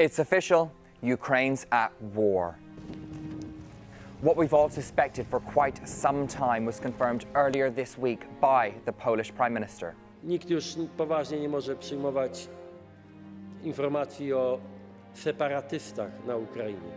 It's official, Ukraine's at war. What we've all suspected for quite some time was confirmed earlier this week by the Polish Prime Minister. Nikt już poważnie nie może przyjmować informacji o separatystach na Ukrainie.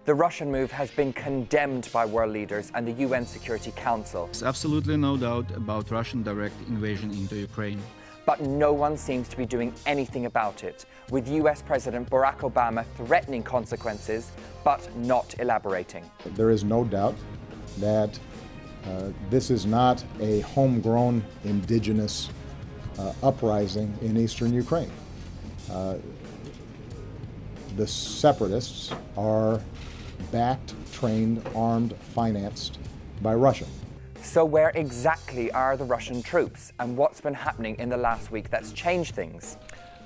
The Russian move has been condemned by world leaders and the UN Security Council. There's absolutely no doubt about Russian direct invasion into Ukraine. But no one seems to be doing anything about it, with US President Barack Obama threatening consequences, but not elaborating. There is no doubt that this is not a homegrown indigenous uprising in eastern Ukraine. The separatists are backed, trained, armed, financed by Russia. So where exactly are the Russian troops, and what's been happening in the last week that's changed things?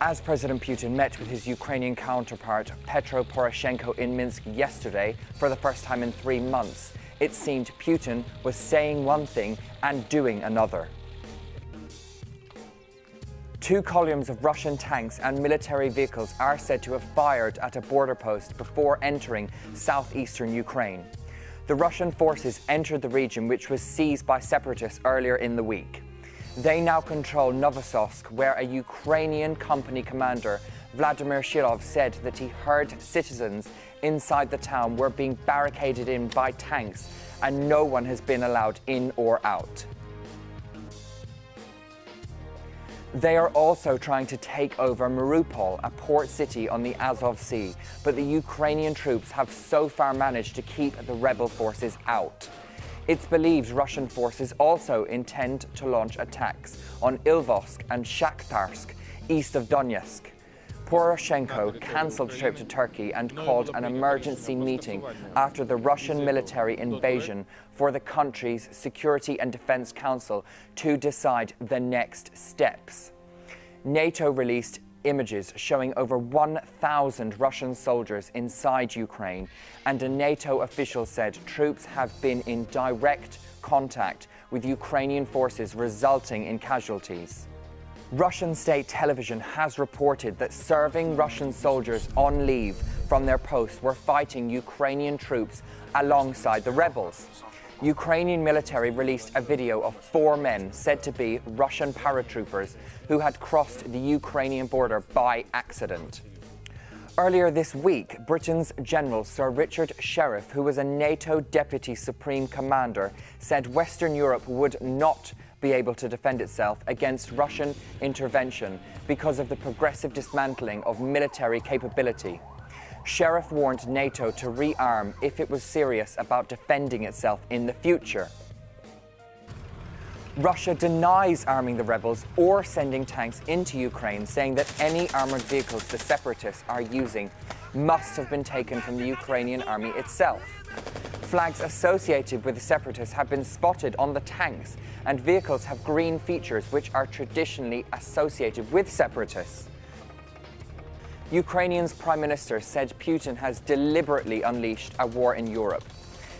As President Putin met with his Ukrainian counterpart Petro Poroshenko in Minsk yesterday for the first time in 3 months, it seemed Putin was saying one thing and doing another. 2 columns of Russian tanks and military vehicles are said to have fired at a border post before entering southeastern Ukraine. The Russian forces entered the region, which was seized by separatists earlier in the week. They now control Novosibirsk, where a Ukrainian company commander, Vladimir Shilov, said that he heard citizens inside the town were being barricaded in by tanks and no one has been allowed in or out. They are also trying to take over Mariupol, a port city on the Azov Sea, but the Ukrainian troops have so far managed to keep the rebel forces out. It's believed Russian forces also intend to launch attacks on Ilvovsk and Shakhtarsk, east of Donetsk. Poroshenko cancelled a trip to Turkey and called an emergency meeting after the Russian military invasion for the country's Security and Defense Council to decide the next steps. NATO released images showing over 1,000 Russian soldiers inside Ukraine, and a NATO official said troops have been in direct contact with Ukrainian forces, resulting in casualties. Russian state television has reported that serving Russian soldiers on leave from their posts were fighting Ukrainian troops alongside the rebels. Ukrainian military released a video of 4 men said to be Russian paratroopers who had crossed the Ukrainian border by accident. Earlier this week, Britain's General Sir Richard Sheriff, who was a NATO Deputy Supreme Commander, said Western Europe would not be able to defend itself against Russian intervention because of the progressive dismantling of military capability. Sheriff warned NATO to rearm if it was serious about defending itself in the future. Russia denies arming the rebels or sending tanks into Ukraine, saying that any armoured vehicles the separatists are using must have been taken from the Ukrainian army itself. Flags associated with the separatists have been spotted on the tanks, and vehicles have green features which are traditionally associated with separatists. Ukraine's Prime Minister said Putin has deliberately unleashed a war in Europe.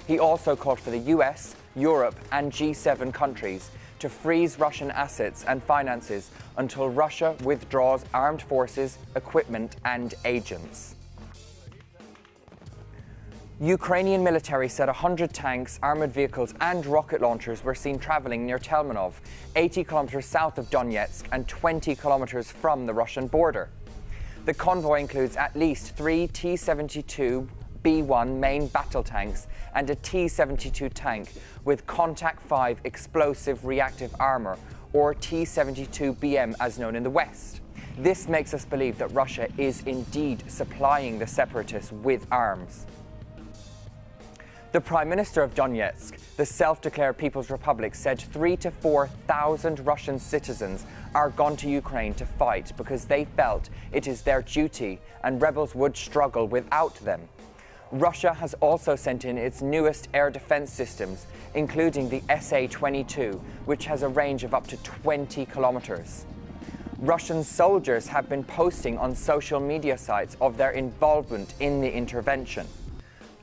He also called for the US, Europe and G7 countries to freeze Russian assets and finances until Russia withdraws armed forces, equipment and agents. Ukrainian military said 100 tanks, armoured vehicles and rocket launchers were seen travelling near Telmanov, 80 kilometres south of Donetsk and 20 kilometres from the Russian border. The convoy includes at least 3 T-72B1 main battle tanks and a T-72 tank with Contact 5 explosive reactive armour, or T-72BM as known in the West. This makes us believe that Russia is indeed supplying the separatists with arms. The Prime Minister of Donetsk, the self-declared People's Republic, said 3,000 to 4,000 Russian citizens are gone to Ukraine to fight because they felt it is their duty and rebels would struggle without them. Russia has also sent in its newest air defense systems, including the SA-22, which has a range of up to 20 kilometers. Russian soldiers have been posting on social media sites of their involvement in the intervention.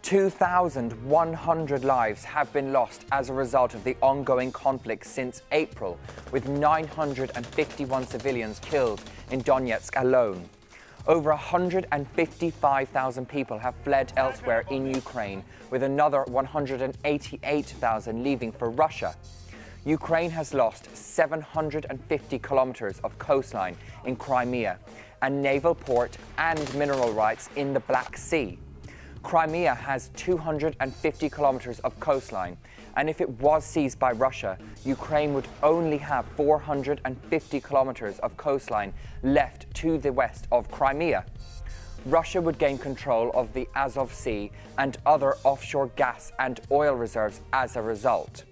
2,100 lives have been lost as a result of the ongoing conflict since April, with 951 civilians killed in Donetsk alone. Over 155,000 people have fled elsewhere in Ukraine, with another 188,000 leaving for Russia. Ukraine has lost 750 kilometers of coastline in Crimea, a naval port and mineral rights in the Black Sea. Crimea has 250 kilometers of coastline, and if it was seized by Russia, Ukraine would only have 450 kilometers of coastline left to the west of Crimea. Russia would gain control of the Azov Sea and other offshore gas and oil reserves as a result.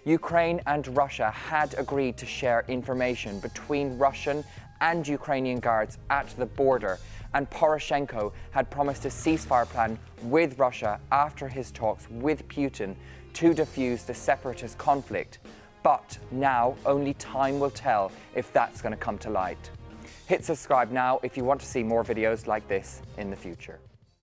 Ukraine and Russia had agreed to share information between Russian and Ukrainian guards at the border, and Poroshenko had promised a ceasefire plan with Russia after his talks with Putin to defuse the separatist conflict. But now only time will tell if that's going to come to light. Hit subscribe now if you want to see more videos like this in the future.